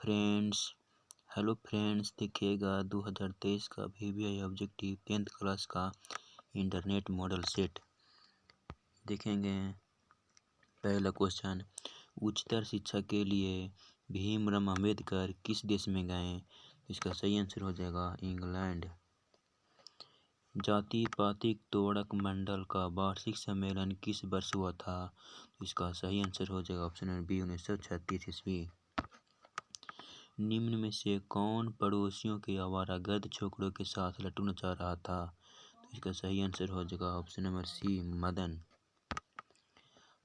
Friends hello friends, देखिएगा 2023 का VVI objective 10th class का इंटरनेट मॉडल सेट देखेंगे। पहला क्वेश्चन, उच्चतर शिक्षा के लिए भीमराव अंबेडकर किस देश में गए? इसका सही आंसर हो जाएगा इंग्लैंड। जाति पातिक तोड़क मंडल का वार्षिक सम्मेलन किस वर्ष हुआ था? इसका सही आंसर हो जाएगा ऑप्शन नंबर बी 1936 ईस्वी। निम्न में से कौन पड़ोसियों के आवारागर्द छोकरों के साथ लट्टू नचा रहा था? तो इसका सही आंसर हो जाएगा option number C Madan.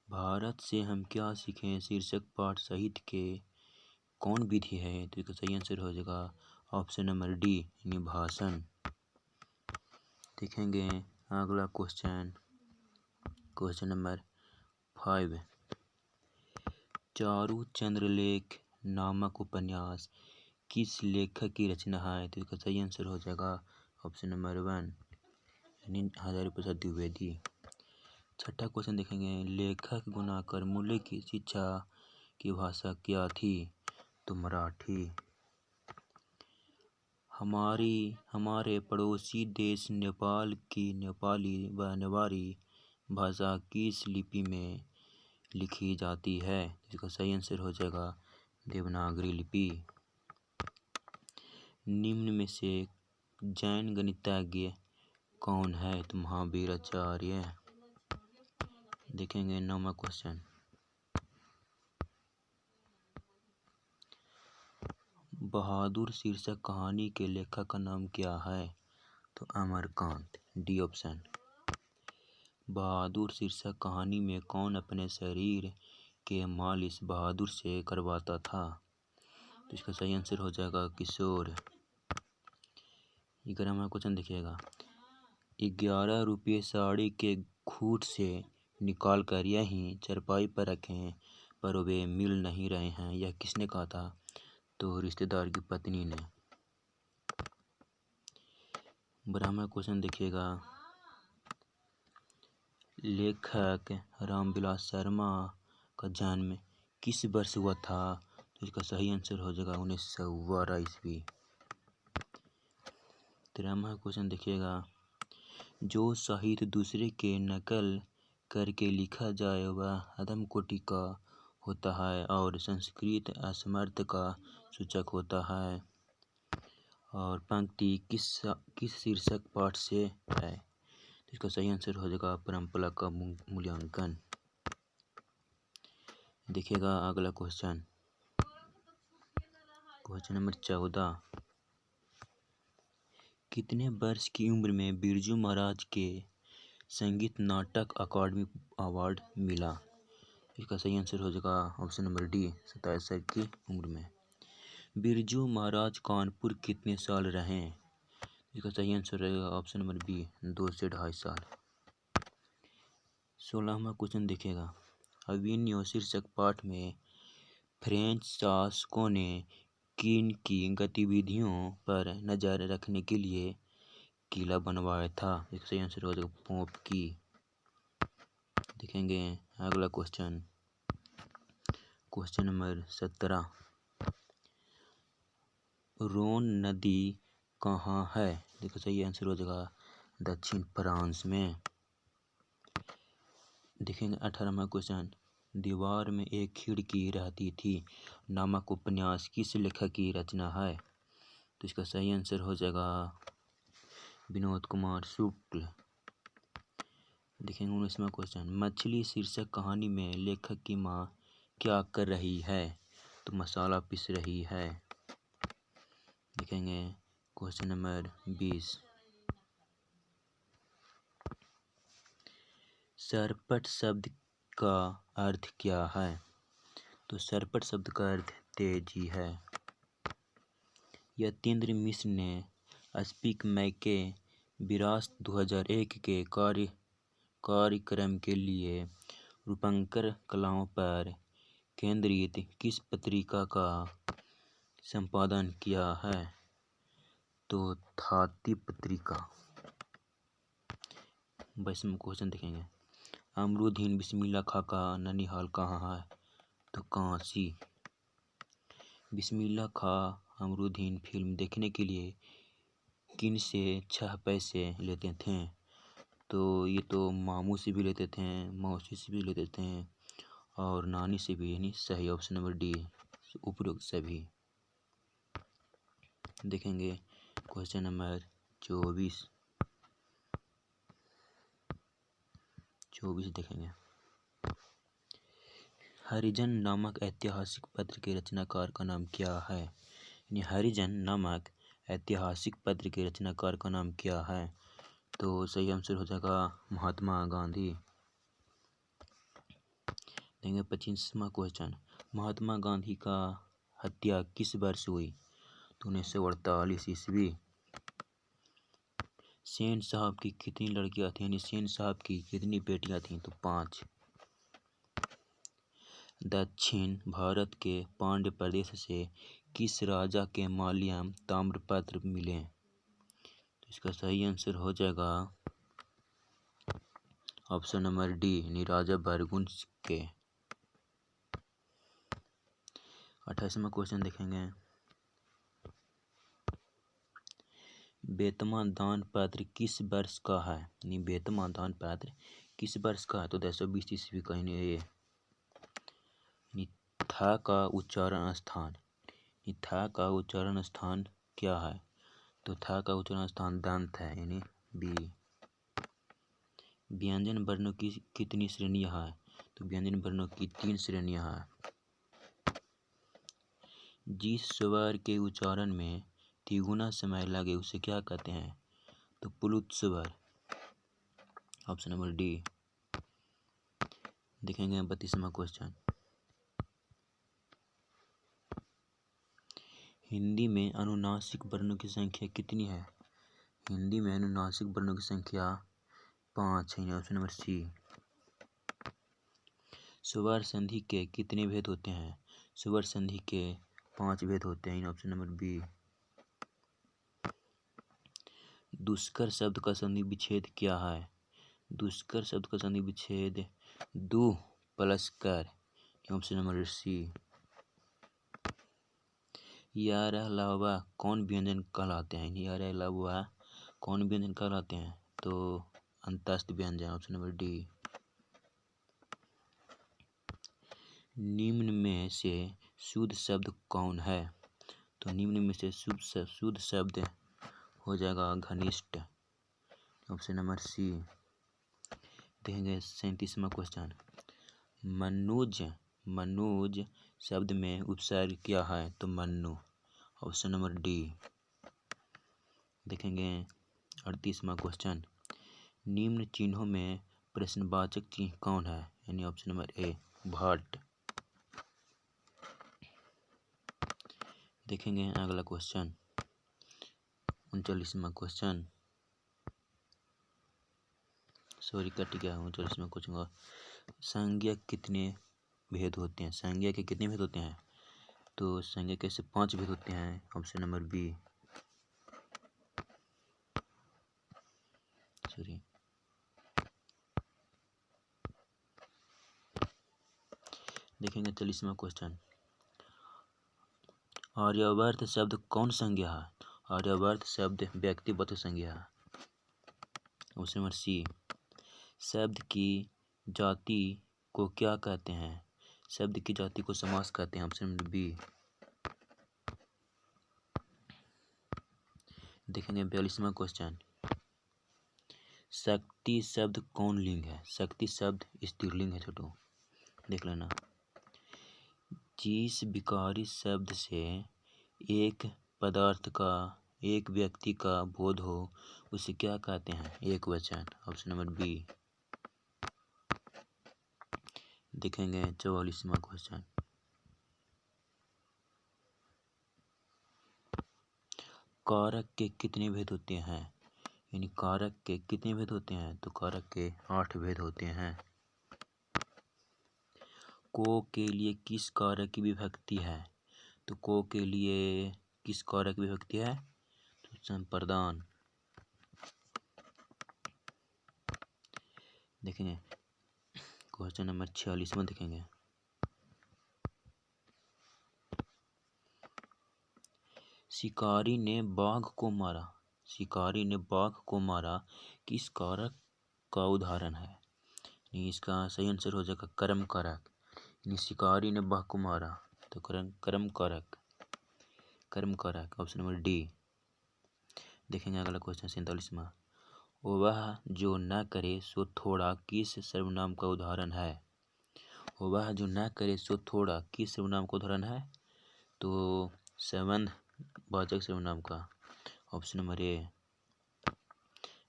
Bharat से हम क्या सीखें शीर्षक पाठ साहित्य के कौन विधि है? तो इसका सही आंसर हो जाएगा ऑप्शन नंबर डी यानी भाषण। देखेंगे अगला क्वेश्चन नंबर 5, चारू चंद्रलेख नामक उपन्यास किस लेखक की रचना है? तो इसका सही आंसर हो जाएगा ऑप्शन नंबर 1 यानी हजारी प्रसाद द्विवेदी। छठा क्वेश्चन देखेंगे, लेखक गुणाकर मूल्य की शिक्षा की भाषा क्या थी? तो मराठी। हमारे पड़ोसी देश नेपाल की नेपाली व नेवारी भाषा किस लिपि में लिखी जाती है? इसका सही आंसर हो जाएगा देवनागरी लिपि। निम्न में से जैन गणितज्ञ कौन है? तो महावीराचार्य। देखेंगे 9वां क्वेश्चन, बहादुर शीर्षक कहानी के लेखक का नाम क्या है? तो अमरकांत, डी ऑप्शन। बहादुर शीर्षक कहानी में कौन अपने शरीर के मालिश बहादुर से करवाता था? तो इसका सही आंसर हो जाएगा किशोर। 11वां क्वेश्चन देखिएगा, 11 रुपये साड़ी के खूट से निकाल कर यहीं चरपाई पर रखें पर वे मिल नहीं रहे हैं, यह किसने कहा था? तो रिश्तेदार की पत्नी ने। 12वां क्वेश्चन देखिएगा, लेखक रामविलास शर्मा का जन्म किस वर्ष हुआ था? तो इसका सही आंसर हो जाएगा 1912 ईस्वी। 13वां क्वेश्चन देखिएगा, जो साहित्य दूसरे के नकल करके लिखा जाए वह अधम कोटि का होता है और संस्कृत असमर्थ का सूचक होता है। और पंक्ति किस शीर्षक पाठ से है? तो इसका सही आंसर हो जाएगा परंपरा का मूल्यांकन। देखिएगा अगला क्वेश्चन नंबर 14, कितने वर्ष की उम्र में बिरजू महाराज के संगीत नाटक अकादमी अवार्ड मिला? इसका सही आंसर हो जाएगा ऑप्शन नंबर डी 27 साल की उम्र में। बिरजू महाराज कानपुर कितने साल रहे? इसका सही आंसर रहेगा ऑप्शन नंबर बी 2 से 2.5 साल। 16वां क्वेश्चन देखिएगा, अभिनय शीर्षक पाठ में फ्रेंच शासकों ने किन की गतिविधियों पर नजर रखने के लिए किला बनवाया था? इसका सही आंसर हो जाएगा पोप की। देखेंगे अगला क्वेश्चन नंबर 17, रोन नदी कहाँ है? देखो सही आंसर हो जाएगा दक्षिण फ्रांस में। देखेंगे 18वां क्वेश्चन, दीवार में एक खिड़की रहती थी नामक उपन्यास किस लेखक की रचना है? तो इसका सही आंसर हो जाएगा विनोद कुमार शुक्ल। देखेंगे 19वां क्वेश्चन, मछली शीर्षक कहानी में लेखक की माँ क्या कर रही है? तो मसाला पीस रही है। देखेंगे क्वेश्चन नंबर 20, सरपट शब्द का अर्थ क्या है? तो सरपट शब्द का अर्थ तेजी है। यतीन्द्र मिश्र ने स्पीक मैके विरासत 2001 के कार्यक्रम के लिए रूपंकर कलाओं पर केंद्रित किस पत्रिका का संपादन किया है? तो थाती पत्रिका। 22वां क्वेश्चन देखेंगे, अमरुदीन बिस्मिल्लाह खां का ननिहाल कहाँ है? तो काशी। बिस्मिल्लाह खा अमरूद हिंद फिल्म देखने के लिए किन से 6 पैसे लेते थे? तो ये तो मामू से भी लेते थे, मौसी से भी लेते थे और नानी से भी, यानी सही ऑप्शन नंबर डी, उपरोक्त सभी। देखेंगे क्वेश्चन नंबर 24 देखेंगे। हरिजन नामक ऐतिहासिक पत्र के रचनाकार का नाम क्या है? यानी हरिजन नामक ऐतिहासिक पत्र के रचनाकार का नाम क्या है? तो सही आंसर हो जाएगा महात्मा गांधी। देंगे 25वां क्वेश्चन। महात्मा गांधी का हत्या किस वर्ष हुई? तो 1948 ईस्वी। सेन साहब की कितनी लड़कियां थीं? यानी सेन साहब की कितनी बेटियां थीं? तो 5। दक्षिण भारत के पांड्य प्रदेश से किस राजा के माल्यम ताम्रपत्र मिले? तो इसका सही आंसर हो जाएगा ऑप्शन नंबर डी, यानी राजा भरगुंस के। 28वां क्वेश्चन देखेंगे। बेतमा दान पत्र किस वर्ष का है? यानी बेतमा दान पत्र किस वर्ष का है? तो 1920 ईस्वी का। यानी था का उच्चारण स्थान, था का उच्चारण स्थान क्या है? तो था का उच्चारण स्थान दंत है, यानी बी। व्यंजन वर्णों की कितनी श्रेणियां हैं? तो व्यंजन वर्णों की 3 श्रेणियां हैं। जिस स्वर के उच्चारण में तिगुना समय लगे उसे क्या कहते हैं? तो प्लुत स्वर, ऑप्शन नंबर डी। देखेंगे 32वां क्वेश्चन। हिंदी में अनुनासिक वर्णों की संख्या कितनी है? हिंदी में अनुनासिक वर्णों की संख्या 5 है, ऑप्शन नंबर सी। स्वर संधि के कितने भेद होते हैं? स्वर संधि के 5 भेद होते हैं, ऑप्शन नंबर बी। दुष्कर शब्द का संधि विच्छेद क्या है? दुष्कर शब्द का संधि विच्छेद दु प्लस कर, ऑप्शन नंबर सी। यार अलावा कौन व्यंजन कहलाते हैं? यार अलावा कौन व्यंजन कहलाते हैं? तो अंतस्थ व्यंजन, ऑप्शन नंबर डी। निम्न में से शुद्ध शब्द कौन है? तो निम्न में से शुद्ध शब्द हो जाएगा घनिष्ठ, ऑप्शन नंबर सी। देखेंगे 37वां क्वेश्चन। मनुज शब्द में उपसर्ग क्या है? तो मन्नु, ऑप्शन नंबर डी। देखेंगे 38वां क्वेश्चन। निम्न चिन्हों में प्रश्नवाचक चिन्ह कौन है? यानी ऑप्शन नंबर ए, भट्ट। देखेंगे अगला क्वेश्चन 39वां क्वेश्चन। सॉरी कट गया। 39वां क्वेश्चन। संज्ञा कितने भेद होते हैं? संज्ञा के कितने भेद होते हैं? तो संज्ञा के से 5 भेद होते हैं, ऑप्शन नंबर बी। सॉरी। देखेंगे 40वां क्वेश्चन। आर्यावर्त शब्द कौन संज्ञा है? आर्यावर्त शब्द व्यक्तिगत संज्ञा है, ऑप्शन नंबर सी। शब्द की जाति को क्या कहते हैं? शब्द की जाति को समास कहते हैं, ऑप्शन नंबर बी। देखेंगे 42वां क्वेश्चन। शक्ति शब्द कौन लिंग है? शक्ति शब्द स्त्रीलिंग है, छोटो देख लेना। जिस विकारी शब्द से एक पदार्थ का, एक व्यक्ति का बोध हो उसे क्या कहते हैं? एक वचन, ऑप्शन नंबर बी। देखेंगे 44वां क्वेश्चन। कारक के कितने भेद होते हैं? यानी कारक के कितने भेद होते हैं? तो कारक के 8 भेद होते हैं। को के लिए किस कारक की विभक्ति है? तो को के लिए किस कारक की विभक्ति है? तो संप्रदान। देखेंगे क्वेश्चन नंबर 46वां देखेंगे। शिकारी ने बाघ को मारा। शिकारी ने बाघ को मारा किस कारक का उदाहरण है? इसका सही आंसर हो जाएगा कर्म कारक। शिकारी ने बाघ को मारा तो कर्म कारक, कर्म कारक ऑप्शन नंबर डी। देखेंगे अगला क्वेश्चन 47वां। वह जो न करे सो थोड़ा किस सर्वनाम का उदाहरण है? वह जो न करे सो थोड़ा किस सर्वनाम का उदाहरण है? तो संबंध वाचक सर्वनाम का, ऑप्शन नंबर ए।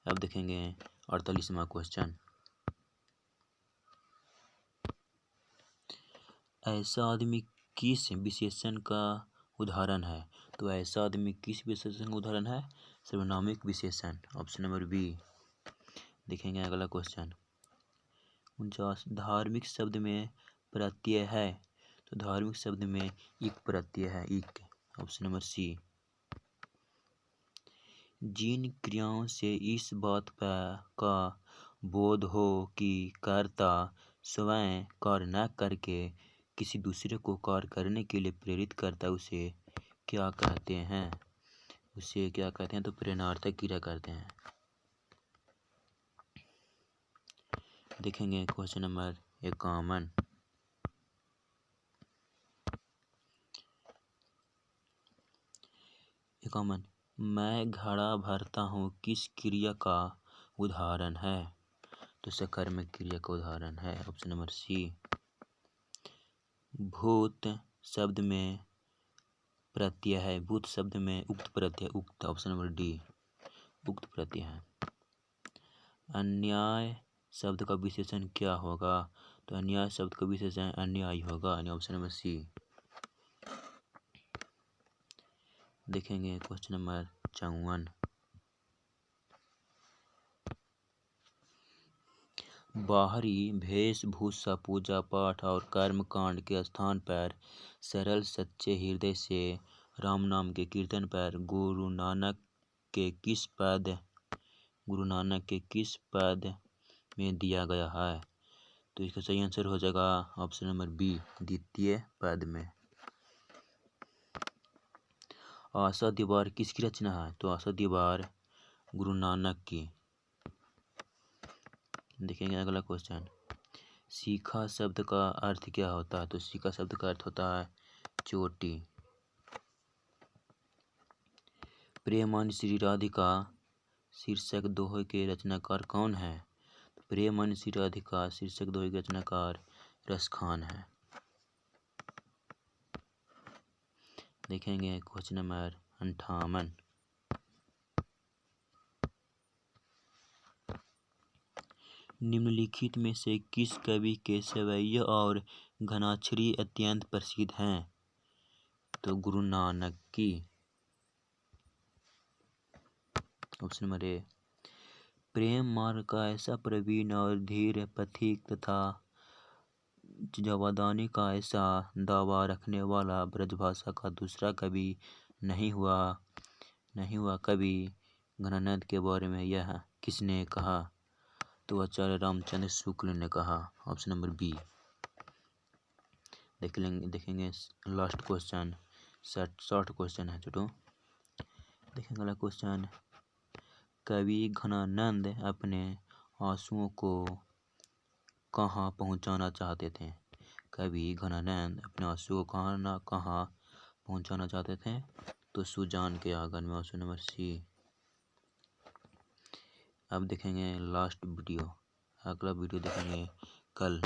अब देखेंगे 48वां क्वेश्चन। ऐसा आदमी किस विशेषण का उदाहरण है? तो ऐसा आदमी किस विशेषण का उदाहरण है? सर्वनामिक विशेषण, ऑप्शन नंबर बी। देखेंगे अगला क्वेश्चन 49। धार्मिक शब्द में प्रत्यय है? तो धार्मिक शब्द में इक प्रत्यय है, इक, ऑप्शन नंबर सी। जिन क्रियाओं से इस बात का बोध हो कि कर्ता स्वयं कार्य न करके किसी दूसरे को कार्य करने के लिए प्रेरित करता है, उसे क्या कहते हैं? उसे क्या कहते हैं? तो प्रेरणार्थक क्रिया कहते हैं। देखेंगे क्वेश्चन नंबर 51। मैं घड़ा भरता हूँ किस क्रिया का उदाहरण है? तो सकर्मक क्रिया का उदाहरण है, ऑप्शन नंबर सी। भूत शब्द में प्रत्यय है, भूत शब्द में उक्त प्रत्यय, उक्त, ऑप्शन नंबर डी, उक्त प्रत्यय है। अन्याय शब्द का विशेषण क्या होगा? तो अन्याय शब्द का विशेषण अन्यायी होगा, ऑप्शन नंबर सी। देखेंगे क्वेश्चन नंबर 54। बाहरी वेशभूषा पूजा पाठ और कर्म कांड के स्थान पर सरल सच्चे हृदय से राम नाम के कीर्तन पर गुरु नानक के किस पद में दिया गया है? तो इसका सही आंसर हो जाएगा ऑप्शन नंबर बी, द्वितीय पद में। आशा दीवार किसकी रचना है? तो आशा दीवार गुरु नानक की। देखेंगे अगला क्वेश्चन। सीखा शब्द का अर्थ क्या होता है? तो सीखा शब्द का अर्थ होता है चोटी। प्रेमानि श्री राधिका शीर्षक दोहे के रचनाकार कौन है? तो प्रेमानि श्री राधिका शीर्षक दोहे के रचनाकार रसखान है। देखेंगे क्वेश्चन नंबर 58। निम्नलिखित में से किस कवि के सवैया और घनाक्षरी अत्यंत प्रसिद्ध हैं? तो गुरु नानक की, ऑप्शन नंबर ए। प्रेम मार्ग का ऐसा प्रवीण और धीर पथिक तथा जवादानी का ऐसा दावा रखने वाला ब्रजभाषा का दूसरा कवि नहीं हुआ कवि घनानंद के बारे में यह किसने कहा? तो आचार्य रामचंद्र शुक्ल ने कहा, ऑप्शन नंबर बी। देखेंगे लास्ट क्वेश्चन, शॉर्ट क्वेश्चन है छोटू। देखेंगे अगला क्वेश्चन। कवि घनानंद अपने आंसुओं को कहाँ पहुँचाना चाहते थे? कवि घनानंद अपने आंसुओं को कहाँ पहुँचाना चाहते थे? तो सुजान के आंगन में, ऑप्शन नंबर सी। अब देखेंगे लास्ट वीडियो, अगला वीडियो देखेंगे कल।